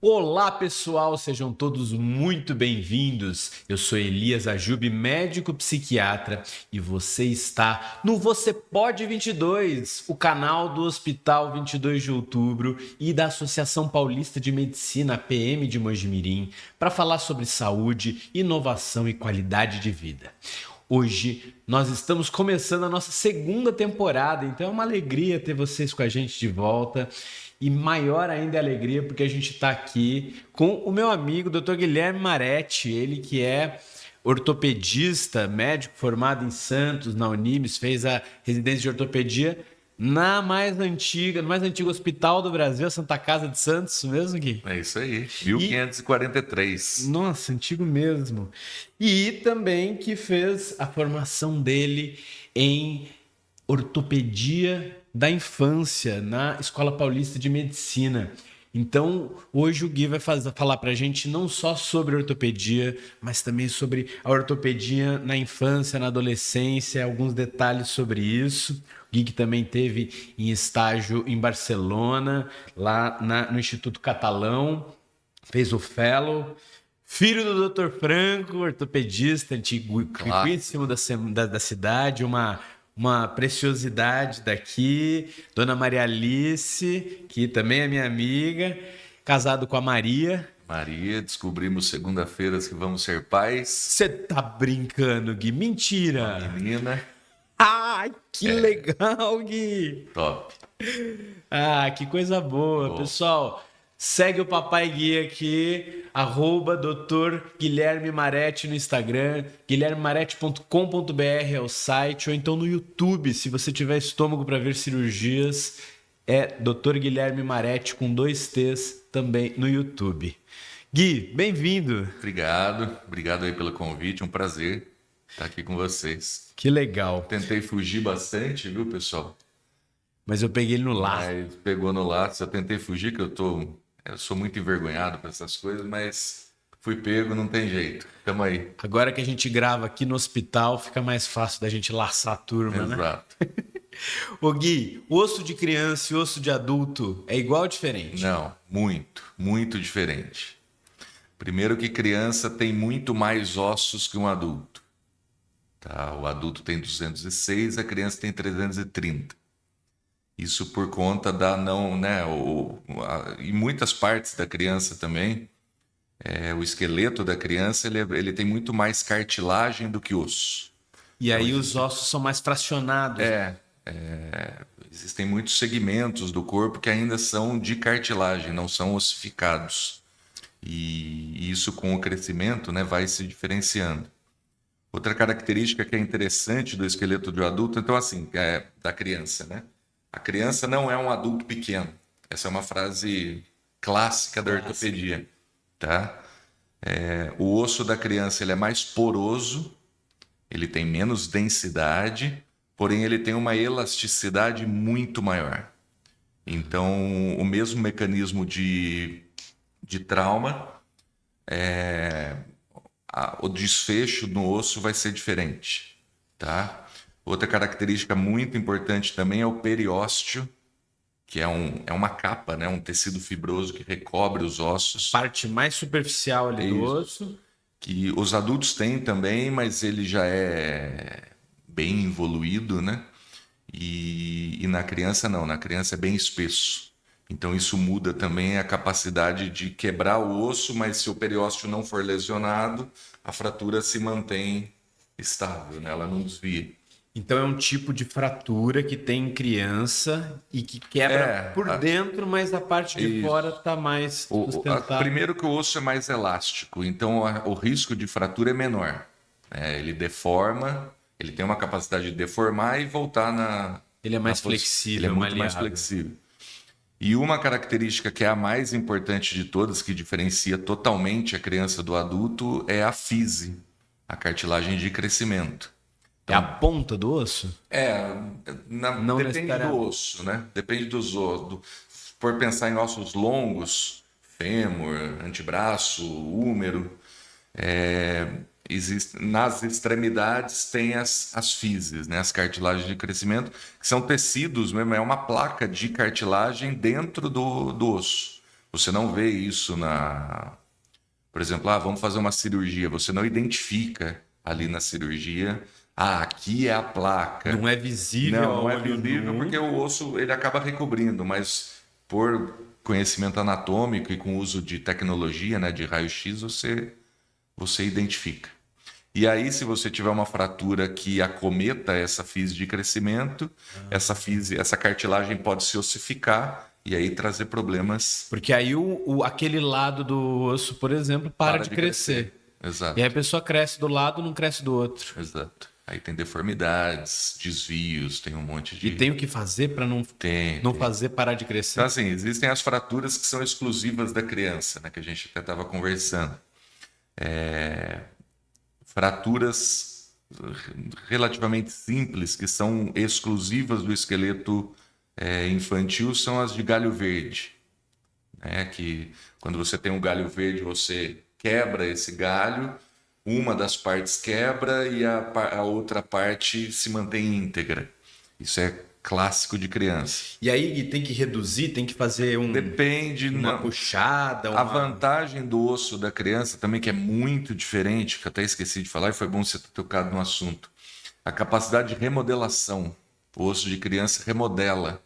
Olá pessoal, sejam todos muito bem-vindos. Eu sou Elias Ajube, médico psiquiatra, e você está no Você Pode 22, o canal do Hospital 22 de Outubro e da Associação Paulista de Medicina, PM de Mojimirim, para falar sobre saúde, inovação e qualidade de vida. Hoje nós estamos começando a nossa segunda temporada, então é uma alegria ter vocês com a gente de volta. E maior ainda é a alegria porque a gente está aqui com o meu amigo, Dr. Guilherme Maretti, ele que é ortopedista, médico formado em Santos, na Unimes, fez a residência de ortopedia no mais antigo hospital do Brasil, a Santa Casa de Santos, isso mesmo, Gui? É isso aí, 1543. Nossa, antigo mesmo. E também que fez a formação dele em ortopedia da infância na Escola Paulista de Medicina. Então, hoje o Gui vai falar para a gente não só sobre ortopedia, mas também sobre a ortopedia na infância, na adolescência, alguns detalhes sobre isso. O Gui que também teve em estágio em Barcelona, lá no Instituto Catalão, fez o Fellow. Filho do Dr. Franco, ortopedista, antiquíssimo da cidade, uma preciosidade daqui. Dona Maria Alice, que também é minha amiga, casado com a Maria. Maria, descobrimos segunda-feiras que vamos ser pais. Você tá brincando, Gui? Mentira! Uma menina. Ai, que legal, Gui! Top. Ah, que coisa boa. Bom. Pessoal, segue o Papai Gui aqui, @Dr. Guilherme Maretti no Instagram, guilhermemarete.com.br é o site, ou então no YouTube, se você tiver estômago para ver cirurgias, é Dr. Guilherme Maretti com 2 T's também no YouTube. Gui, bem-vindo. Obrigado aí pelo convite, um prazer estar aqui com vocês. Que legal. Tentei fugir bastante, viu, pessoal? Mas eu peguei ele no laço. Mas pegou no laço, eu tentei fugir, que eu sou muito envergonhado com essas coisas, mas fui pego, não tem jeito. Tamo aí. Agora que a gente grava aqui no hospital, fica mais fácil da gente laçar a turma, né? Exato. Ô Gui, osso de criança e osso de adulto é igual ou diferente? Não, muito diferente. Primeiro que criança tem muito mais ossos que um adulto. Tá? O adulto tem 206, a criança tem 330. Isso por conta da não, né? Em muitas partes da criança também, o esqueleto da criança ele tem muito mais cartilagem do que osso. E aí os ossos são mais fracionados. Existem muitos segmentos do corpo que ainda são de cartilagem, não são ossificados. E isso com o crescimento, né, vai se diferenciando. Outra característica que é interessante do esqueleto do adulto, então assim, da criança, né? A criança não é um adulto pequeno. Essa é uma frase clássica da ortopedia, tá? O osso da criança ele é mais poroso, ele tem menos densidade, porém ele tem uma elasticidade muito maior. Então, o mesmo mecanismo de trauma, o desfecho no osso vai ser diferente, tá? Outra característica muito importante também é o periósteo, que é uma capa, né? Um tecido fibroso que recobre os ossos. Parte mais superficial ali do osso. Que os adultos têm também, mas ele já é bem evoluído, né? E na criança não, na criança é bem espesso. Então isso muda também a capacidade de quebrar o osso, mas se o periósteo não for lesionado, a fratura se mantém estável, né? Ela não desvia. Então é um tipo de fratura que tem em criança e que quebra por dentro, mas a parte de fora está mais sustentável. Primeiro que o osso é mais elástico, então o risco de fratura é menor. Ele deforma, ele tem uma capacidade de deformar e voltar na... Ele é mais flexível, ele é muito mais flexível. E uma característica que é a mais importante de todas, que diferencia totalmente a criança do adulto, é a fise, a cartilagem de crescimento. É a ponta do osso? Depende do osso, né? Depende dos ossos. Por pensar em ossos longos, fêmur, antebraço, húmero, nas extremidades tem as fises, né? As cartilagens de crescimento, que são tecidos mesmo, é uma placa de cartilagem dentro do osso. Você não vê isso por exemplo, vamos fazer uma cirurgia. Você não identifica ali na cirurgia, aqui é a placa. Não é visível Não, ao não é olho visível nu. porque o osso ele acaba recobrindo, mas por conhecimento anatômico e com uso de tecnologia, né, de raio-x, você identifica. E aí, se você tiver uma fratura que acometa essa fise de crescimento, essa cartilagem pode se ossificar e aí trazer problemas. Porque aí aquele lado do osso, por exemplo, para de crescer. E aí a Exato, pessoa cresce do lado, não cresce do outro. exato. Aí tem deformidades, desvios, tem um monte E de... tem o que fazer para não Tem. fazer parar de Então, crescer. assim, existem as fraturas que são exclusivas da criança, né, que a gente até estava conversando. Fraturas relativamente simples, que são exclusivas do esqueleto infantil, são as de galho verde. Né? Que quando você tem um galho verde, você quebra esse galho, uma das partes quebra e a outra parte se mantém íntegra. Isso é clássico de criança. E aí tem que reduzir, tem que fazer Depende, uma não. puxada, A vantagem do osso da criança também, que é muito diferente, que eu até esqueci de falar, e foi bom você ter tocado no assunto. A capacidade de remodelação. O osso de criança remodela.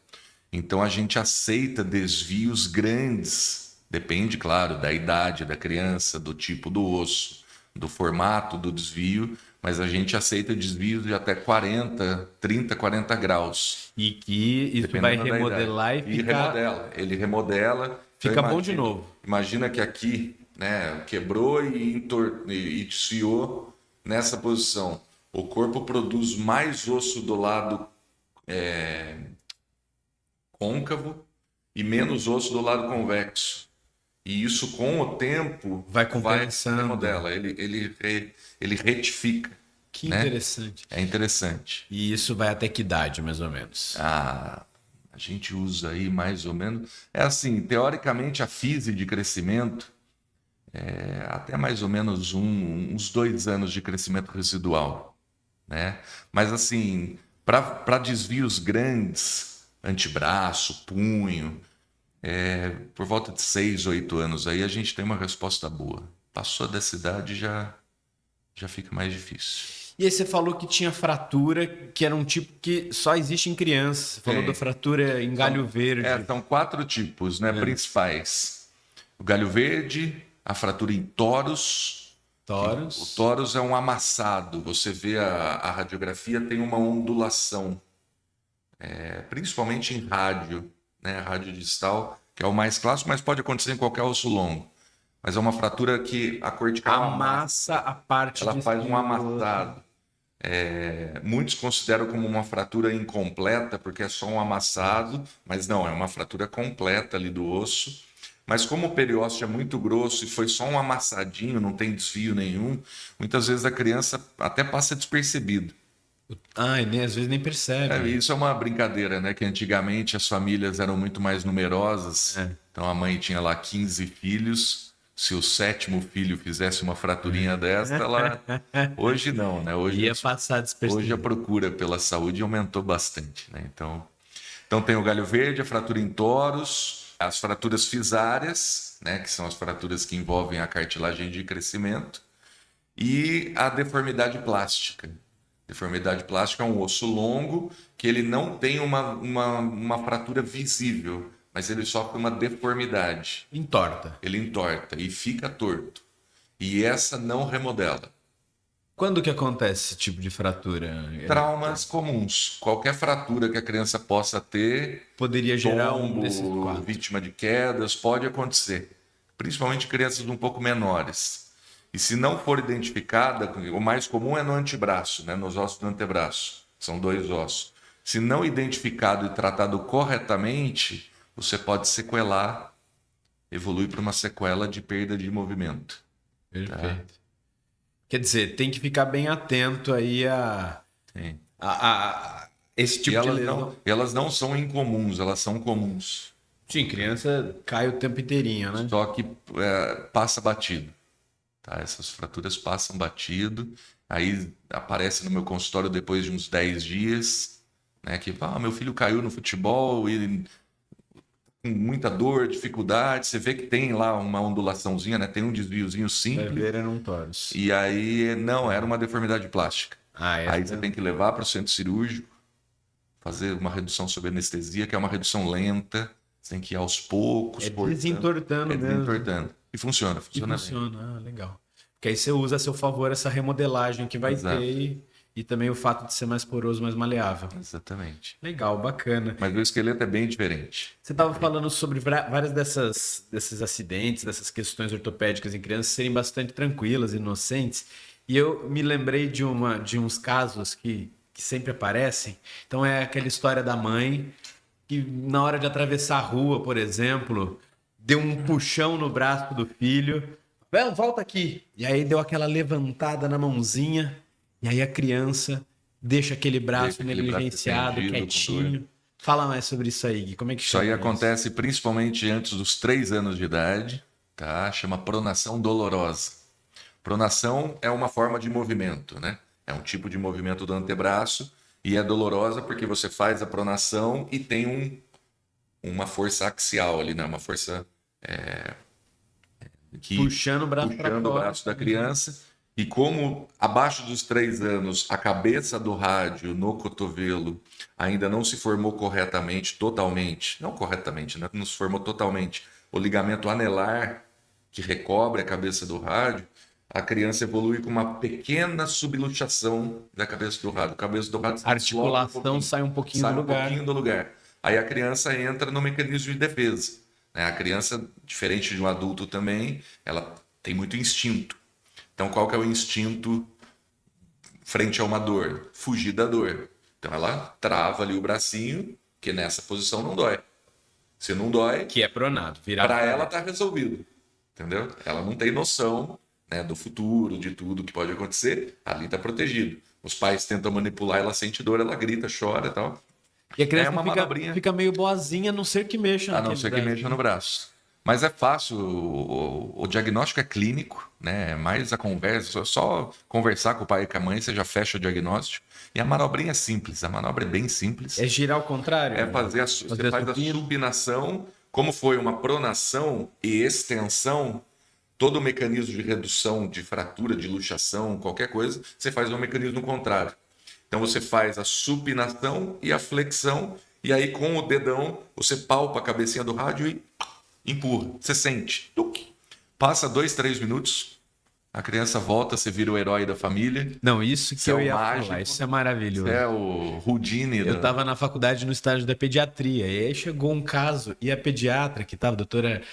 Então a gente aceita desvios grandes. Depende, claro, da idade da criança, do tipo do osso, do formato do desvio, mas a gente aceita desvios de até 30, 40 graus. E que isso vai Dependendo da remodelar idade. e ficar... Ele remodela. Fica bom de novo. Imagina que aqui, né, quebrou e desfiou nessa posição. O corpo produz mais osso do lado côncavo e menos osso do lado convexo. E isso, com o tempo, Vai compensando. remodela. Ele retifica. Que né? interessante. É interessante. E isso vai até que idade, mais ou menos? A gente usa aí mais ou menos. É assim, teoricamente, a fise de crescimento até mais ou menos uns 2 anos de crescimento residual. Né? Mas, assim, para desvios grandes, antebraço, punho, por volta de 6, 8 anos, aí a gente tem uma resposta boa. Passou dessa idade, já fica mais difícil. E aí você falou que tinha fratura, que era um tipo que só existe em criança. Você falou da fratura em galho verde. São 4 tipos, né, principais. O galho verde, a fratura em torus. Toros. O torus é um amassado. Você vê a radiografia, tem uma ondulação. Principalmente em rádio, né, rádio distal, que é o mais clássico, mas pode acontecer em qualquer osso longo. Mas é uma fratura que a cortical Amassa a parte ela de faz um cima do amassado. Muitos consideram como uma fratura incompleta, porque é só um amassado, mas não, é uma fratura completa ali do osso. Mas como o periósteo é muito grosso e foi só um amassadinho, não tem desvio nenhum, muitas vezes a criança até passa despercebido. E às vezes nem percebe. Isso é uma brincadeira, né? Que antigamente as famílias eram muito mais numerosas, então a mãe tinha lá 15 filhos. Se o 7º filho fizesse uma fraturinha dessa, hoje não, né? Ia passar despercebido. Hoje a procura pela saúde aumentou bastante, né? Então tem o galho verde, a fratura em torus, as fraturas fisárias, né? Que são as fraturas que envolvem a cartilagem de crescimento, e a deformidade plástica. Deformidade plástica é um osso longo que ele não tem uma fratura visível, mas ele sofre uma deformidade. Entorta. Ele entorta e fica torto. E essa não remodela. Quando que acontece esse tipo de fratura? Traumas comuns. Qualquer fratura que a criança possa ter, Poderia gerar um desses tombo, quatro. vítima de quedas, pode acontecer. Principalmente crianças um pouco menores. E se não for identificada, o mais comum é no antebraço, né? Nos ossos do antebraço. São 2 ossos. Se não identificado e tratado corretamente, você pode sequelar, evoluir para uma sequela de perda de movimento. Perfeito. Quer dizer, tem que ficar bem atento aí a esse tipo de lesão. Elas não são incomuns, elas são comuns. Sim, criança cai o tempo inteirinho, né? Só que passa batido. Tá? Essas fraturas passam batido, aí aparece no meu consultório depois de uns 10 dias, né, que meu filho caiu no futebol e com muita dor, dificuldade, você vê que tem lá uma ondulaçãozinha, né? Tem um desviozinho simples. Vera num torus. E aí, não, era uma deformidade plástica. Aí você tem que levar para o centro cirúrgico, fazer uma redução sob anestesia, que é uma redução lenta. Você tem que ir aos poucos. Desentortando mesmo. Desentortando. E funciona bem. Funciona, legal. Porque aí você usa a seu favor essa remodelagem que vai ter e também o fato de ser mais poroso, mais maleável. Exatamente. Legal, bacana. Mas o esqueleto é bem diferente. Você estava falando sobre várias desses acidentes, dessas questões ortopédicas em crianças serem bastante tranquilas, inocentes. E eu me lembrei de uns casos que sempre aparecem. Então é aquela história da mãe que na hora de atravessar a rua, por exemplo, deu um puxão no braço do filho. Volta aqui. E aí deu aquela levantada na mãozinha. E aí a criança deixa aquele braço negligenciado, quietinho. Fala mais sobre isso aí, Gui. Como é que chama isso? Aí acontece principalmente antes dos 3 anos de idade, tá? Chama pronação dolorosa. Pronação é uma forma de movimento, né? É um tipo de movimento do antebraço e é dolorosa porque você faz a pronação e tem uma força axial ali, né? Uma força puxando o braço da criança. E como abaixo dos 3 anos a cabeça do rádio no cotovelo ainda não se formou corretamente, totalmente, não corretamente, né? Não se formou totalmente, o ligamento anelar que recobre a cabeça do rádio, a criança evolui com uma pequena subluxação da cabeça do rádio. A cabeça do rádio a articulação sai um pouquinho do lugar. Aí a criança entra no mecanismo de defesa. A criança, diferente de um adulto também, ela tem muito instinto. Então, qual que é o instinto frente a uma dor? Fugir da dor. Então, ela trava ali o bracinho, que nessa posição não dói. Se não dói... Que é pronado. Para ela tá resolvido. Entendeu? Ela não tem noção, né, do futuro, de tudo que pode acontecer. Ali tá protegido. Os pais tentam manipular, ela sente dor, ela grita, chora e tal. E a criança fica meio boazinha, a não ser que mexa no braço. Mas é fácil, o diagnóstico é clínico, né? É mais a conversa, só conversar com o pai e com a mãe, você já fecha o diagnóstico. E a manobrinha é simples, a manobra é bem simples. É girar ao contrário? É você faz a supinação, como foi uma pronação e extensão, todo o mecanismo de redução, de fratura, de luxação, qualquer coisa, você faz um mecanismo contrário. Então você faz a supinação e a flexão, e aí com o dedão você palpa a cabecinha do rádio e empurra, você sente. Passa 2, 3 minutos, a criança volta, você vira o herói da família. Não, isso que eu ia falar, isso é maravilhoso. Você é o Houdini. Eu estava na faculdade no estágio da pediatria, e aí chegou um caso, e a pediatra que estava, a doutora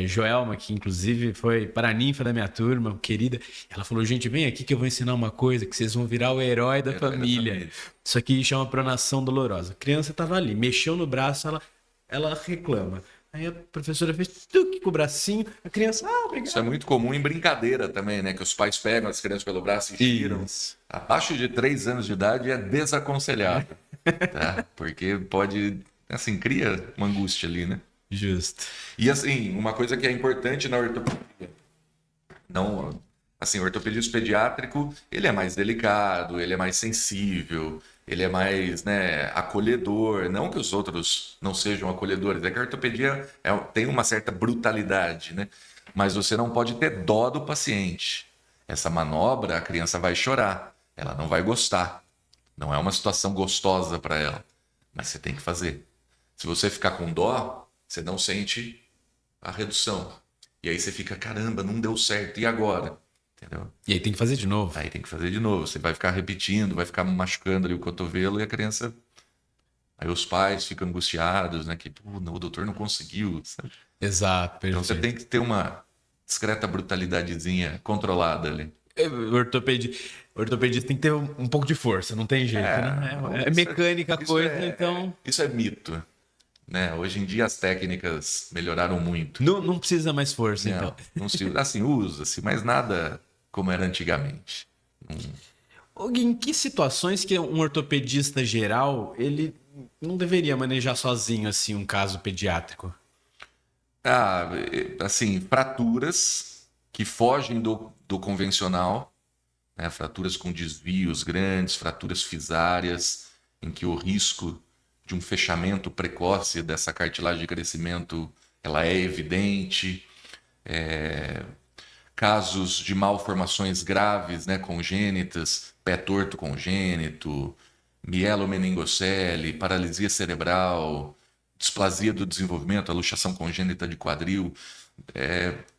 Joelma, que inclusive foi paraninfa da minha turma, querida, ela falou, gente, vem aqui que eu vou ensinar uma coisa, que vocês vão virar o herói da família. Isso aqui chama pronação dolorosa. A criança estava ali, mexeu no braço, ela reclama. Aí a professora fez tuque com o bracinho, a criança, obrigado. Isso é muito comum em brincadeira também, né? Que os pais pegam as crianças pelo braço e giram. Abaixo de 3 anos de idade é desaconselhado, tá? Porque pode, assim, cria uma angústia ali, né? Justo. E assim, uma coisa que é importante na ortopedia, não, assim, o ortopedista pediátrico, ele é mais delicado, ele é mais sensível, ele é mais, né, acolhedor. Não que os outros não sejam acolhedores, é que a ortopedia tem uma certa brutalidade, né? Mas você não pode ter dó do paciente. Essa manobra, a criança vai chorar, ela não vai gostar. Não é uma situação gostosa para ela, mas você tem que fazer. Se você ficar com dó, você não sente a redução. E aí você fica, caramba, não deu certo, e agora? Entendeu? E aí tem que fazer de novo. Aí tem que fazer de novo. Você vai ficar repetindo, vai ficar machucando ali o cotovelo e a criança... Aí os pais ficam angustiados, né? Que o doutor não conseguiu. Sabe? Exato, perfeito. Então você tem que ter uma discreta brutalidadezinha controlada ali. O ortopedista tem que ter um pouco de força, não tem jeito, né? É mecânica a coisa, então... Isso é mito. Né? Hoje em dia as técnicas melhoraram muito. Não precisa mais força, então. Não se, assim, usa-se, mas nada como era antigamente. Em que situações que um ortopedista geral ele não deveria manejar sozinho assim um caso pediátrico? Assim, fraturas que fogem do convencional, né? Fraturas com desvios grandes, fraturas fisárias, em que o risco de um fechamento precoce dessa cartilagem de crescimento, ela é evidente. Casos de malformações graves, né, congênitas, pé torto congênito, mielomeningocele, paralisia cerebral, displasia do desenvolvimento, a luxação congênita de quadril,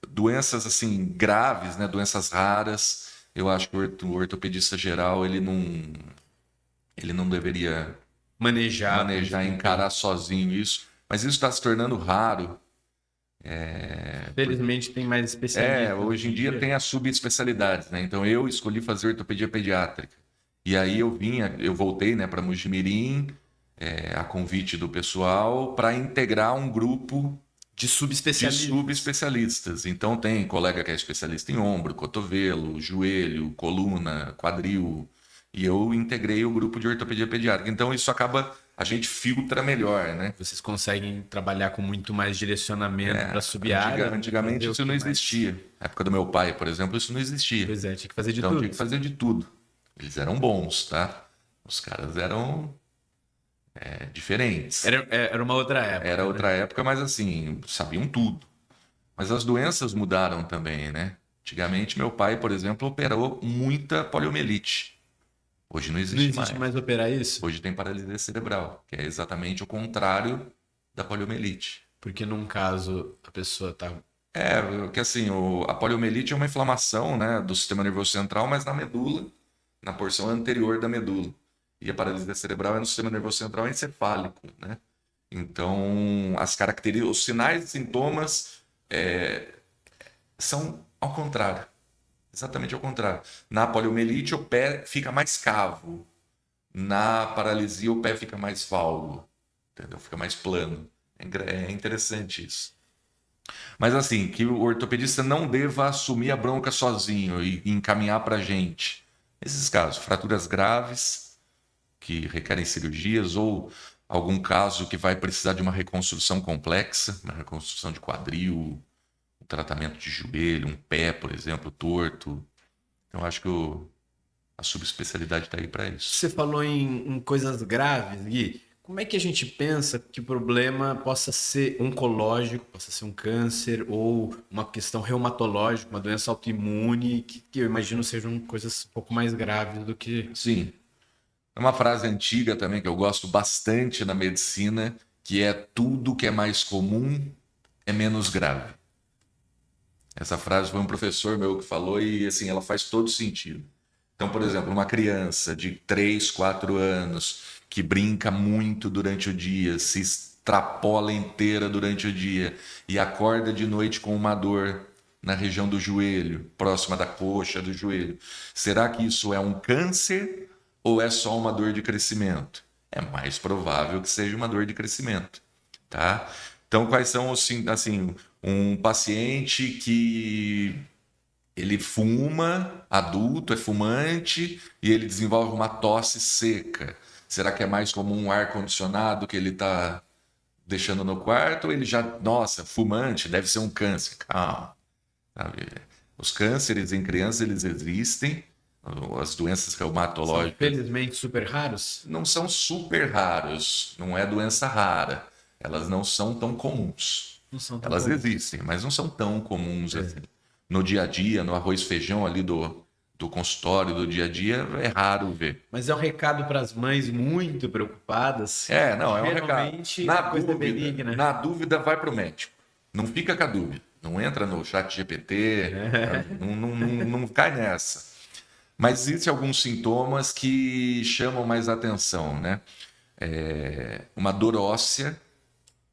doenças assim graves, né, doenças raras. Eu acho que o ortopedista geral ele não deveria Manejar, encarar sozinho isso, mas isso está se tornando raro. Felizmente tem mais especialistas. Hoje em dia tem as subespecialidades, né? Então eu escolhi fazer ortopedia pediátrica. E aí eu voltei, né, para Mojimirim, a convite do pessoal, para integrar um grupo de de subespecialistas. subespecialistas. Então tem colega que é especialista em ombro, cotovelo, joelho, coluna, quadril. E eu integrei o grupo de ortopedia pediátrica. Então isso acaba, a gente filtra melhor, né? Vocês conseguem trabalhar com muito mais direcionamento para sub-área. Antigamente isso não existia. Na época do meu pai, por exemplo, isso não existia. Pois é, tinha que fazer de Então tudo. tinha que fazer de tudo. Eles eram bons, tá? Os caras eram diferentes. Era uma outra época. Era outra época, mas assim, sabiam tudo. Mas as doenças mudaram também, né? Antigamente, meu pai, por exemplo, operou muita poliomielite. Hoje não Não existe existe mais operar isso? Hoje tem paralisia cerebral, que é exatamente o contrário da poliomielite. Porque num caso a pessoa está... Que assim, a poliomielite é uma inflamação, né, do sistema nervoso central, mas na medula, na porção anterior da medula. E a paralisia cerebral é no sistema nervoso central encefálico, né? Então, as características, os sinais e sintomas são ao contrário. Exatamente ao contrário. Na poliomielite, o pé fica mais cavo. Na paralisia, o pé fica mais valgo. Entendeu? Fica mais plano. É interessante isso. Mas assim, que o ortopedista não deva assumir a bronca sozinho e encaminhar para a gente. Nesses casos, fraturas graves que requerem cirurgias ou algum caso que vai precisar de uma reconstrução complexa, uma reconstrução de quadril, um tratamento de joelho, um pé, por exemplo, torto. Então, acho que a subespecialidade está aí para isso. Você falou em coisas graves, Gui. Como é que a gente pensa que o problema possa ser oncológico, possa ser um câncer ou uma questão reumatológica, uma doença autoimune, que eu imagino sejam coisas um pouco mais graves do que... Sim. É uma frase antiga também que eu gosto bastante na medicina, que é tudo que é mais comum é menos grave. Essa frase foi um professor meu que falou e assim, ela faz todo sentido. Então, por exemplo, uma criança de 3, 4 anos que brinca muito durante o dia, se extrapola inteira durante o dia e acorda de noite com uma dor na região do joelho, próxima da coxa do joelho. Será que isso é um câncer ou é só uma dor de crescimento? É mais provável que seja uma dor de crescimento, tá? Então, quais são os, assim, um paciente que ele fuma, adulto, é fumante, e ele desenvolve uma tosse seca. Será que é mais comum um ar-condicionado que ele está deixando no quarto? Ou ele já, nossa, fumante, deve ser um câncer. Calma. Sabe? Os cânceres em crianças, eles existem. As doenças reumatológicas... São, felizmente, super raros? Não são super raros. Não é doença rara. Elas não são tão comuns. Elas existem, mas não são tão comuns assim. No dia a dia, no arroz e feijão ali do consultório, do dia a dia, é raro ver. Mas é um recado para as mães muito preocupadas. É um recado. Na dúvida, vai para o médico. Não fica com a dúvida. Não entra no chat GPT, não cai nessa. Mas existem alguns sintomas que chamam mais atenção, né? Uma dor óssea.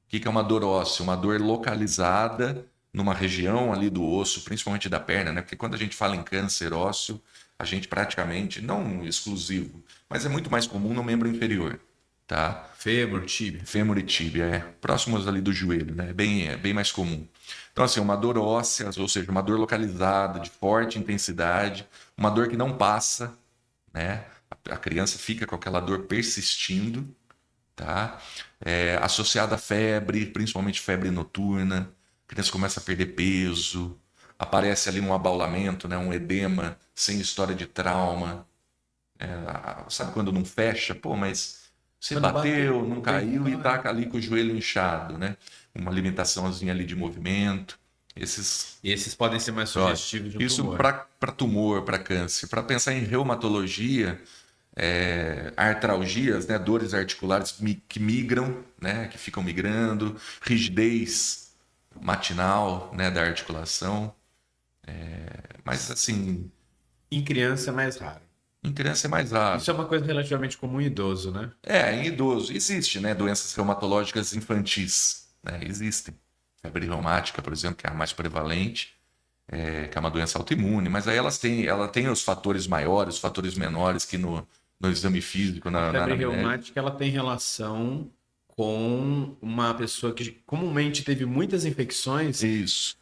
O que é uma dor óssea? Uma dor localizada numa região ali do osso, principalmente da perna, né? Porque quando a gente fala em câncer ósseo, a gente praticamente, não exclusivo, mas é muito mais comum no membro inferior, tá? Fêmur, tíbia. Fêmur e tíbia, próximos ali do joelho, né? É bem mais comum. Então, assim, uma dor óssea, ou seja, uma dor localizada, de forte intensidade, uma dor que não passa, né? A criança fica com aquela dor persistindo, tá? Associada a febre, principalmente febre noturna, a criança começa a perder peso, aparece ali um abaulamento, né? Um edema sem história de trauma. Sabe quando não fecha? Pô, mas Você Quando bateu, não caiu e deitou, tá ali com o joelho inchado, né? Uma limitaçãozinha ali de movimento. esses podem ser mais Ó, sugestivos de um isso tumor. para tumor, para câncer. Para pensar em reumatologia, artralgias, né? Dores articulares que migram, né? Que ficam migrando, rigidez matinal, né? Da articulação. Mas assim, Em criança é mais raro. em criança é mais raro. Isso é uma coisa relativamente comum em idoso, né? Em idoso. Existe, né? Doenças reumatológicas infantis, né? Existem. Febre reumática, por exemplo, que é a mais prevalente, que é uma doença autoimune, mas aí ela tem os fatores maiores, os fatores menores que no exame físico, A na febre anamnese. reumática ela tem relação com uma pessoa que comumente teve muitas infecções Isso.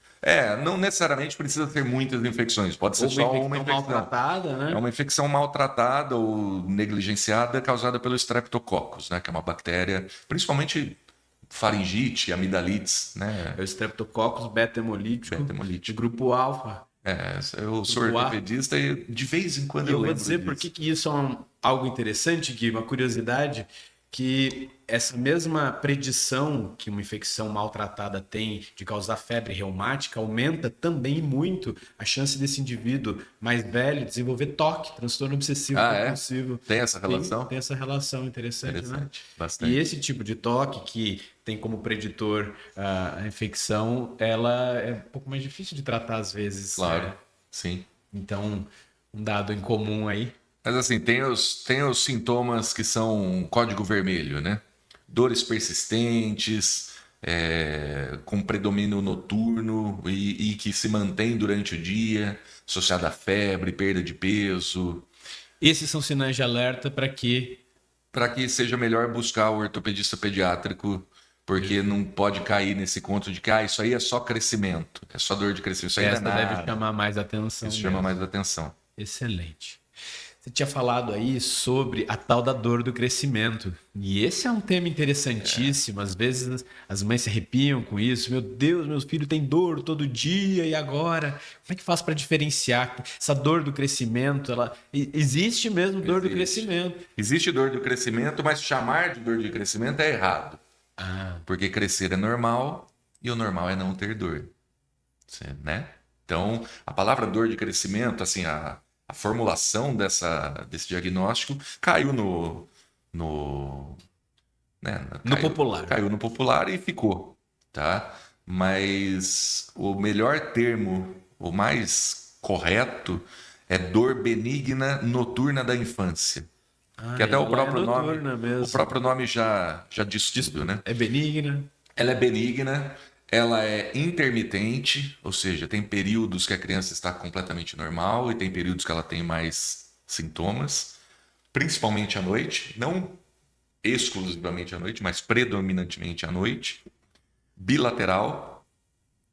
Não necessariamente precisa ter muitas infecções, pode ser ou uma só uma infecção infecção. maltratada, É né? uma infecção maltratada ou negligenciada causada pelo Streptococcus, né? Que é uma bactéria, principalmente faringite, amidalites, né? É o Streptococcus beta-hemolítico de Beta-hemolítico. grupo alfa, Eu sou grupo A. ortopedista e de vez em quando E eu eu vou lembro dizer por que disso. que isso é algo interessante, Gui, uma curiosidade, que essa mesma predição que uma infecção maltratada tem de causar febre reumática aumenta também muito a chance desse indivíduo mais velho desenvolver TOC, transtorno obsessivo Ah, é? compulsivo. Tem essa Tem, relação? tem essa relação interessante, né? Interessante, E bastante. esse tipo de TOC, que tem como preditor a infecção, ela é um pouco mais difícil de tratar às vezes, Claro, né? sim. Então, um dado em comum aí. Mas assim, tem os sintomas que são um código vermelho, né? Dores persistentes, com predomínio noturno e que se mantém durante o dia, associada a febre, perda de peso, Esses são sinais de alerta para que. para que seja melhor buscar o ortopedista pediátrico, porque não pode cair nesse conto de que isso aí é só crescimento, é só dor de crescimento, isso aí não é Essa deve nada. chamar mais atenção Isso chama mesmo. mais atenção. Excelente. Você tinha falado aí sobre a tal da dor do crescimento. E esse é um tema interessantíssimo. Às vezes as mães se arrepiam com isso. Meu Deus, meu filho tem dor todo dia e agora? Como é que faz para diferenciar essa dor do crescimento? Existe mesmo dor do Existe. crescimento. Existe dor do crescimento, mas chamar de dor de crescimento é errado. Ah, Porque crescer é normal e o normal é não ter dor. Né? Então, a palavra dor de crescimento, assim, a formulação desse diagnóstico caiu no, no popular. caiu no popular e ficou, tá? Mas o melhor termo, o mais correto, é dor benigna noturna da infância. Ah, Que até ela é noturna o mesmo. próprio nome já diz tudo, né? É benigna. Ela é benigna, ela é intermitente, ou seja, tem períodos que a criança está completamente normal e tem períodos que ela tem mais sintomas, principalmente à noite, não exclusivamente à noite, mas predominantemente à noite. Bilateral,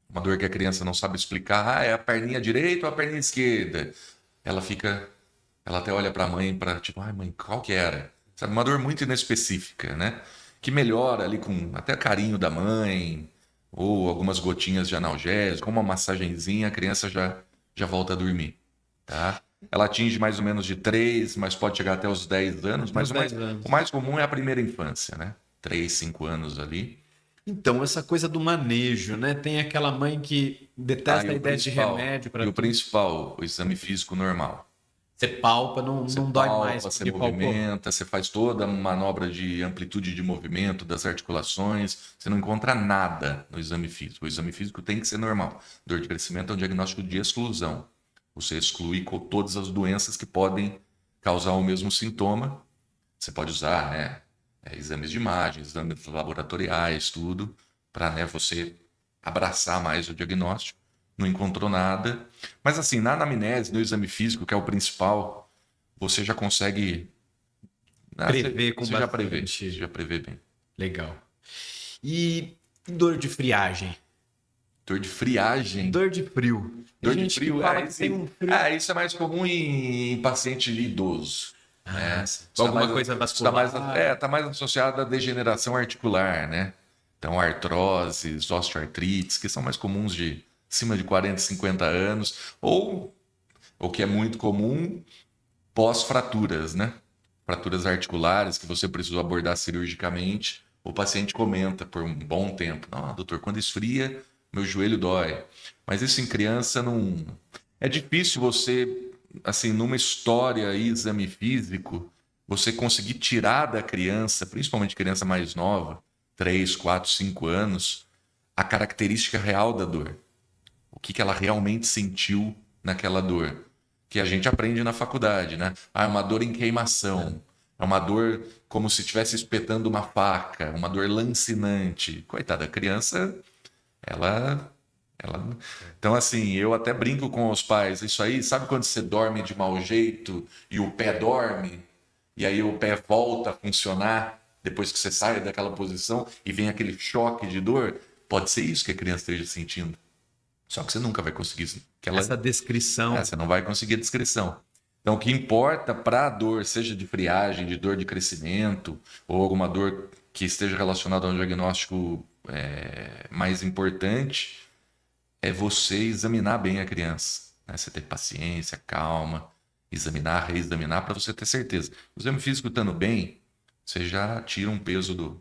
uma dor que a criança não sabe explicar, é a perninha direita ou a perninha esquerda. Ela até olha para a mãe para tipo, ai mãe, qual que era? Sabe, uma dor muito inespecífica, né? Que melhora ali com até carinho da mãe ou algumas gotinhas de analgésico, uma massagenzinha, a criança já volta a dormir, tá? Ela atinge mais ou menos de 3, mas pode chegar até os 10 anos, Até mas uns 10 anos. o mais comum é a primeira infância, né? 3, 5 anos ali. Então, essa coisa do manejo, né? Tem aquela mãe que detesta a ideia de remédio para E o tudo. principal, o exame físico normal. Você palpa, não, Você não dói mais palpa, você porque palpou. movimenta, você faz toda a manobra de amplitude de movimento das articulações. Você não encontra nada no exame físico. O exame físico tem que ser normal. Dor de crescimento é um diagnóstico de exclusão. Você exclui todas as doenças que podem causar o mesmo sintoma. Você pode usar, né, exames de imagem, exames laboratoriais, tudo, para, né, você abraçar mais o diagnóstico. Não encontrou nada. Mas assim, na anamnese, no exame físico, que é o principal, você já consegue. Prever com Você já prevê. bastante. Você já prevê bem. Legal. E dor de friagem? Dor de friagem. Dor de frio. Tem Dor de gente que frio, fala que tem um frio. isso é mais comum em paciente idoso. Né? Isso Alguma coisa vascular. Tá mais associado à degeneração articular, né? Então, artroses, osteoartrites, que são mais comuns de acima de 40, 50 anos, ou o que é muito comum, pós-fraturas, né? fraturas articulares que você precisou abordar cirurgicamente, o paciente comenta por um bom tempo: não, doutor, quando esfria, meu joelho dói. Mas isso em criança não. É difícil você, assim, numa história e exame físico, você conseguir tirar da criança, principalmente criança mais nova, 3, 4, 5 anos, a característica real da dor. O que ela realmente sentiu naquela dor. Que a gente aprende na faculdade, né? Ah, é uma dor em queimação. É uma dor como se estivesse espetando uma faca, uma dor lancinante. Coitada, a criança, ela. Então, assim, eu até brinco com os pais. Isso aí, sabe quando você dorme de mau jeito e o pé dorme? E aí o pé volta a funcionar depois que você sai daquela posição e vem aquele choque de dor? Pode ser isso que a criança esteja sentindo. Só que você nunca vai conseguir Essa descrição. você não vai conseguir a descrição. Então, o que importa para a dor, seja de friagem, de dor de crescimento, ou alguma dor que esteja relacionada a um diagnóstico mais importante, é você examinar bem a criança. Né? Você ter paciência, calma, examinar, reexaminar, para você ter certeza. O exame físico estando bem, você já tira um peso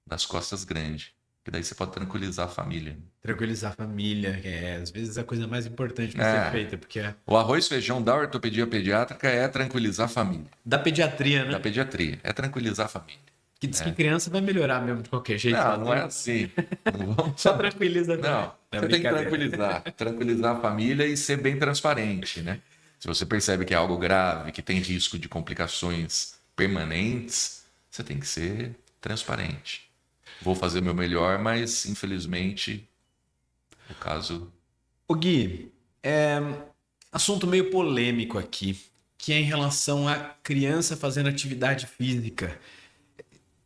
das costas grande. Que daí você pode tranquilizar a família. Tranquilizar a família, que é às vezes a coisa mais importante para ser feita, porque é O arroz e feijão da ortopedia pediátrica é tranquilizar a família. da pediatria, Da né? pediatria, é tranquilizar a família. Que diz que criança vai melhorar mesmo de qualquer jeito. Não é assim. Não vamos... Só tranquiliza. Não, você tem que tranquilizar a família e ser bem transparente, né? Se você percebe que é algo grave, que tem risco de complicações permanentes, você tem que ser transparente. Vou fazer o meu melhor, mas infelizmente o caso... O Gui, assunto meio polêmico aqui, que é em relação à criança fazendo atividade física.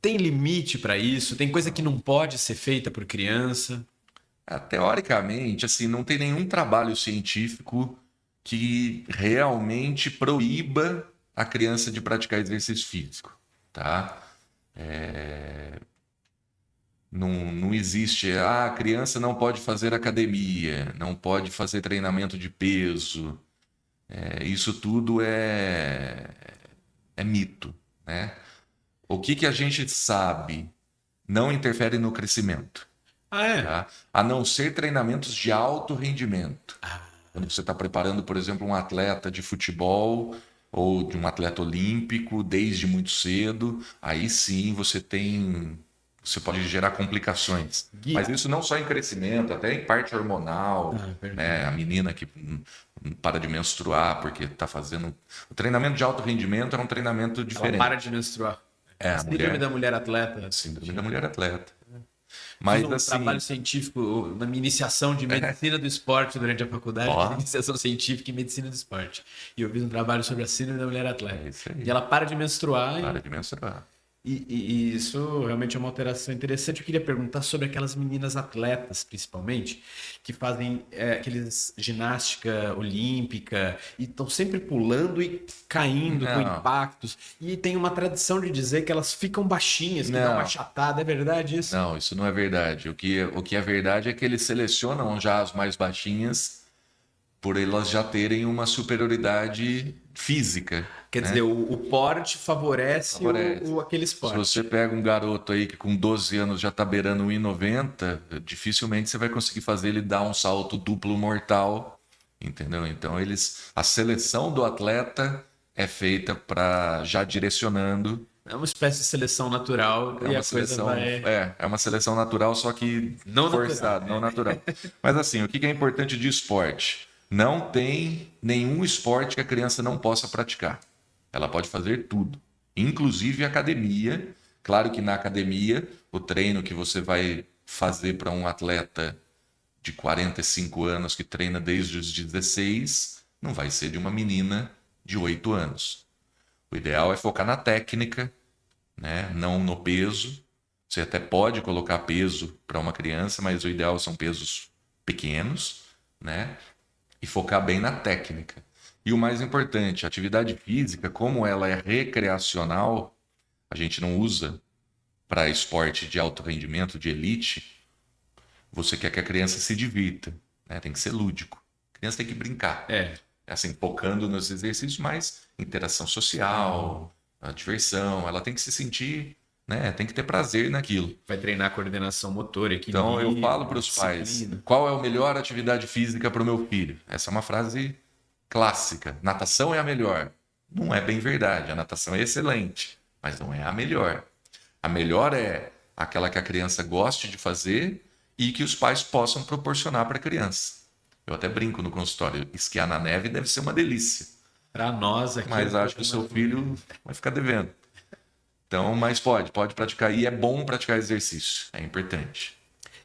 Tem limite para isso? Tem coisa que não pode ser feita por criança? Teoricamente, assim, não tem nenhum trabalho científico que realmente proíba a criança de praticar exercício físico, tá? Não existe, a criança não pode fazer academia, não pode fazer treinamento de peso. Isso tudo é mito, né? O que a gente sabe não interfere no crescimento, Ah, é? tá? A não ser treinamentos de alto rendimento. Quando você está preparando, por exemplo, um atleta de futebol ou de um atleta olímpico desde muito cedo, aí sim você pode gerar complicações. Gui- Mas isso não só em crescimento, até em parte hormonal, verdade. né? A menina que para de menstruar porque está fazendo... O treinamento de alto rendimento é um treinamento Ela diferente. para de menstruar. A Síndrome mulher... da mulher atleta. Síndrome da mulher atleta. Fiz Mas um assim... trabalho científico na minha iniciação de medicina do esporte durante a faculdade, Ó. fiz iniciação científica em medicina do esporte. E eu fiz um trabalho sobre a síndrome da mulher atleta. É isso aí. E ela para de menstruar Para de menstruar. e isso realmente é uma alteração interessante. Eu queria perguntar sobre aquelas meninas atletas, principalmente, que fazem aqueles ginástica olímpica e estão sempre pulando e caindo com Não. impactos. E tem uma tradição de dizer que elas ficam baixinhas, que dá Não. uma achatada. É verdade isso? Não, isso não é verdade. O que é verdade é que eles selecionam já as mais baixinhas por elas já terem uma superioridade física. Quer né? dizer, o porte favorece, Favorece. aquele Se esporte. você pega um garoto aí que com 12 anos já está beirando 1,90, dificilmente você vai conseguir fazer ele dar um salto duplo mortal, entendeu? Então a seleção do atleta é feita para já direcionando. É uma espécie de seleção natural e a coisa vai... É uma seleção natural, só que Não forçada, não natural. Mas assim, o que é importante de esporte? Não tem nenhum esporte que a criança não possa praticar. Ela pode fazer tudo, inclusive academia. Claro que na academia, o treino que você vai fazer para um atleta de 45 anos que treina desde os 16, não vai ser de uma menina de 8 anos. O ideal é focar na técnica, né? Não no peso. Você até pode colocar peso para uma criança, mas o ideal são pesos pequenos, né? E focar bem na técnica. E o mais importante, a atividade física, como ela é recreacional, a gente não usa para esporte de alto rendimento, de elite. Você quer que a criança se divirta, né? Tem que ser lúdico. A criança tem que brincar. Assim, focando nos exercícios, mais interação social, a diversão, ela tem que se sentir, né? Tem que ter prazer naquilo. Vai treinar coordenação motora, Então eu equilíbrio, falo para os pais, disciplina. qual é a melhor atividade física para o meu filho? Essa é uma frase clássica. Natação é a melhor. Não é bem verdade. A natação é excelente, mas não é a melhor. A melhor é aquela que a criança goste de fazer e que os pais possam proporcionar para a criança. Eu até brinco no consultório, esquiar na neve deve ser uma delícia, Para nós aqui. mas acho que o seu filho vai ficar devendo. Então, mas pode praticar. E é bom praticar exercício, é importante.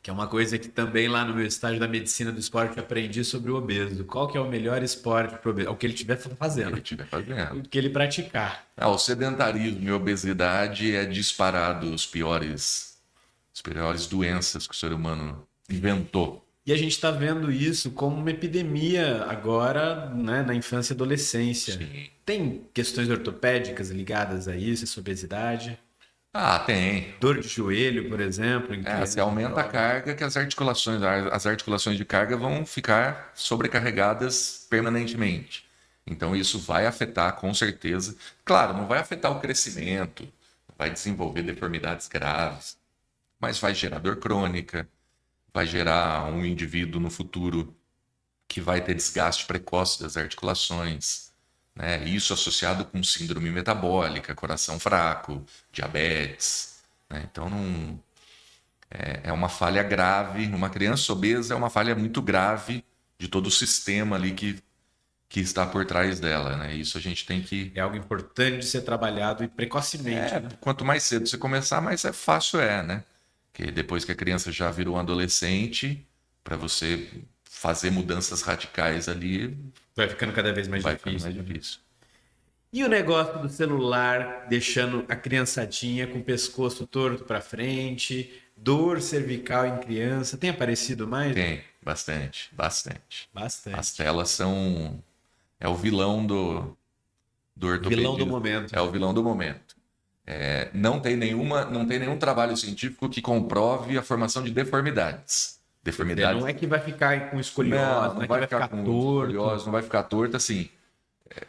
Que é uma coisa que também lá no meu estágio da medicina do esporte eu aprendi sobre o obeso. Qual que é o melhor esporte para o obeso? É o que ele estiver fazendo. Ele estiver fazendo. O que ele praticar. O sedentarismo e a obesidade é disparado as piores doenças que o ser humano inventou. E a gente está vendo isso como uma epidemia agora, né, na infância e adolescência. Sim. Tem questões ortopédicas ligadas a isso, essa obesidade? Tem. Dor de joelho, por exemplo. Se aumenta a carga, que as articulações de carga vão ficar sobrecarregadas permanentemente. Então isso vai afetar com certeza. Claro, não vai afetar o crescimento, vai desenvolver deformidades graves, mas vai gerar dor crônica, vai gerar um indivíduo no futuro que vai ter desgaste precoce das articulações, né? Isso associado com síndrome metabólica, coração fraco, diabetes, né? Então é uma falha grave. Uma criança obesa é uma falha muito grave de todo o sistema ali que está por trás dela, né? Isso a gente tem que... É algo importante de ser trabalhado e precocemente, né? Quanto mais cedo você começar, mais fácil né? Que depois que a criança já virou um adolescente, para você fazer mudanças radicais ali, vai ficando cada vez mais vai difícil. ficando mais difícil. E o negócio do celular, deixando a criançadinha com o pescoço torto para frente, dor cervical em criança, tem aparecido mais? Tem, bastante. Bastante. As telas são... É o vilão do ortopedismo. Vilão do momento. É o vilão do momento. Não tem nenhum trabalho científico que comprove a formação de deformidades. Não é que vai ficar com escoliose, não é que vai ficar com torto. escoliose, não vai ficar torto, assim,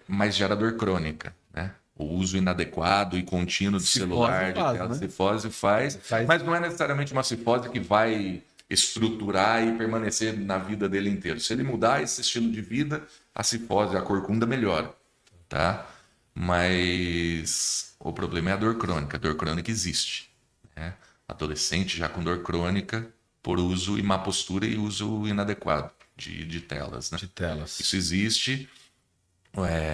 mas gera dor crônica, né? O uso inadequado e contínuo de celular, de tela, cifose faz, mas não é necessariamente uma cifose que vai estruturar e permanecer na vida dele inteiro. Se ele mudar esse estilo de vida, a cifose, a corcunda melhora, tá? Mas o problema é a dor crônica. A dor crônica existe, né? Adolescente já com dor crônica por uso e má postura e uso inadequado de telas, né? De telas. Isso existe.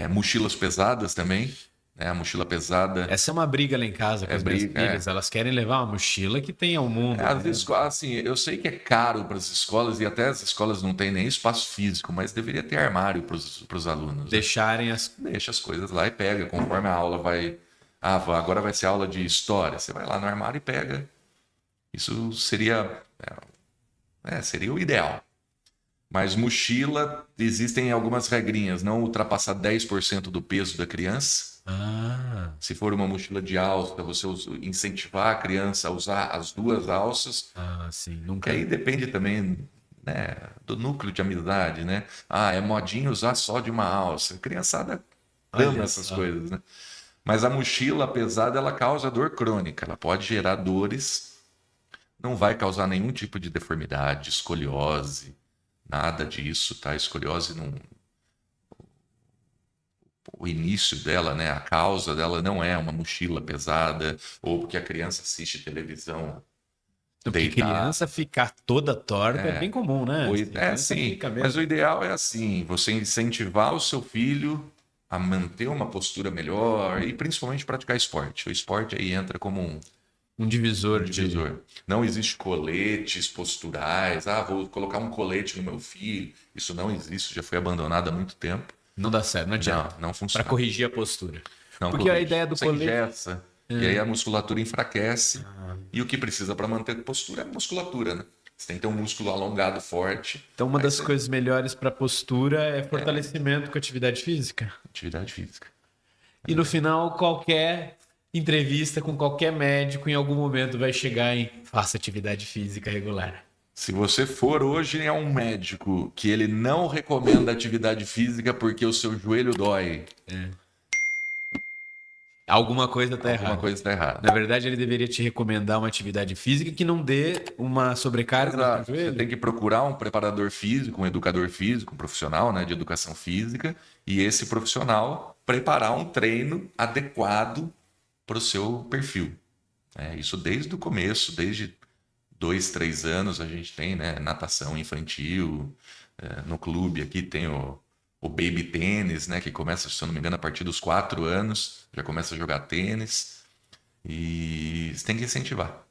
Mochilas pesadas também, né? A mochila pesada... Essa é uma briga lá em casa com as minhas filhas. Elas querem levar uma mochila que tenha o mundo. Assim, eu sei que é caro para as escolas e até as escolas não têm nem espaço físico, mas deveria ter armário para os alunos. Deixarem né? Deixa as coisas lá e pega, conforme a aula vai... agora vai ser aula de história. Você vai lá no armário e pega. Isso seria o ideal. Mas mochila, existem algumas regrinhas. Não ultrapassar 10% do peso da criança. Se for uma mochila de alça, você incentivar a criança a usar as duas alças. Sim. Nunca... Aí depende também, né, do núcleo de amizade, né? É modinha usar só de uma alça. A criançada ama essas coisas, né? Mas a mochila pesada, ela causa dor crônica. Ela pode gerar dores. Não vai causar nenhum tipo de deformidade, escoliose, nada disso, tá? Escoliose não... O início dela, né? A causa dela não é uma mochila pesada ou porque a criança assiste televisão porque criança ficar toda torta é bem comum, né? Sim, mas o ideal é assim, você incentivar o seu filho a manter uma postura melhor e principalmente praticar esporte. O esporte aí entra como um divisor. Não existe coletes posturais. Vou colocar um colete no meu filho. Isso não existe, já foi abandonado há muito tempo. Não dá certo, não adianta. Não funciona. Para corrigir a postura. Não porque corrige. A ideia do colete... engessa, e aí a musculatura enfraquece. E o que precisa para manter a postura é a musculatura, né? Você tem que ter um músculo alongado forte. Então uma das coisas melhores para a postura é fortalecimento com atividade física. Atividade física. E no final, qualquer entrevista com qualquer médico em algum momento vai chegar em faça atividade física regular. Se você for hoje é um médico que ele não recomenda atividade física porque o seu joelho dói. Alguma coisa tá Alguma errada. coisa está errada. Na verdade, ele deveria te recomendar uma atividade física que não dê uma sobrecarga no seu Exato. Você joelho. tem que procurar um preparador físico, um educador físico, um profissional, né, de educação física, e esse profissional preparar um treino adequado para o seu perfil. Isso desde o começo, desde 2, 3 anos a gente tem, né, natação infantil, no clube aqui tem o baby tênis, né, que começa, se eu não me engano, a partir dos 4 anos, já começa a jogar tênis, e você tem que incentivar.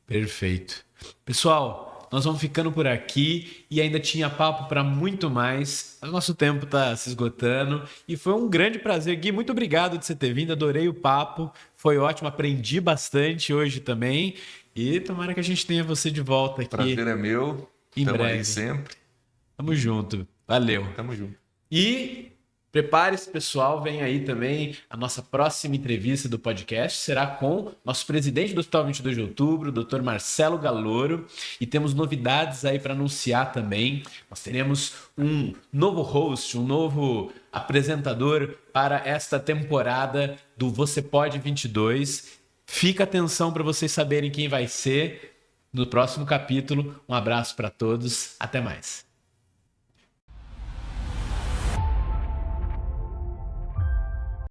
Perfeito. Pessoal, nós vamos ficando por aqui e ainda tinha papo para muito mais. O nosso tempo está se esgotando e foi um grande prazer. Gui, muito obrigado de você ter vindo, adorei o papo, foi ótimo, aprendi bastante hoje também e tomara que a gente tenha você de volta aqui Prazer é meu, em estamos breve. aí sempre. Tamo junto, valeu. Tamo junto. E prepare-se, pessoal, vem aí também a nossa próxima entrevista do podcast, será com nosso presidente do Hospital 22 de Outubro, Dr. Marcelo Galoro, e temos novidades aí para anunciar também. Nós teremos um novo host, um novo apresentador para esta temporada do Você Pode 22. Fica atenção para vocês saberem quem vai ser no próximo capítulo. Um abraço para todos, até mais.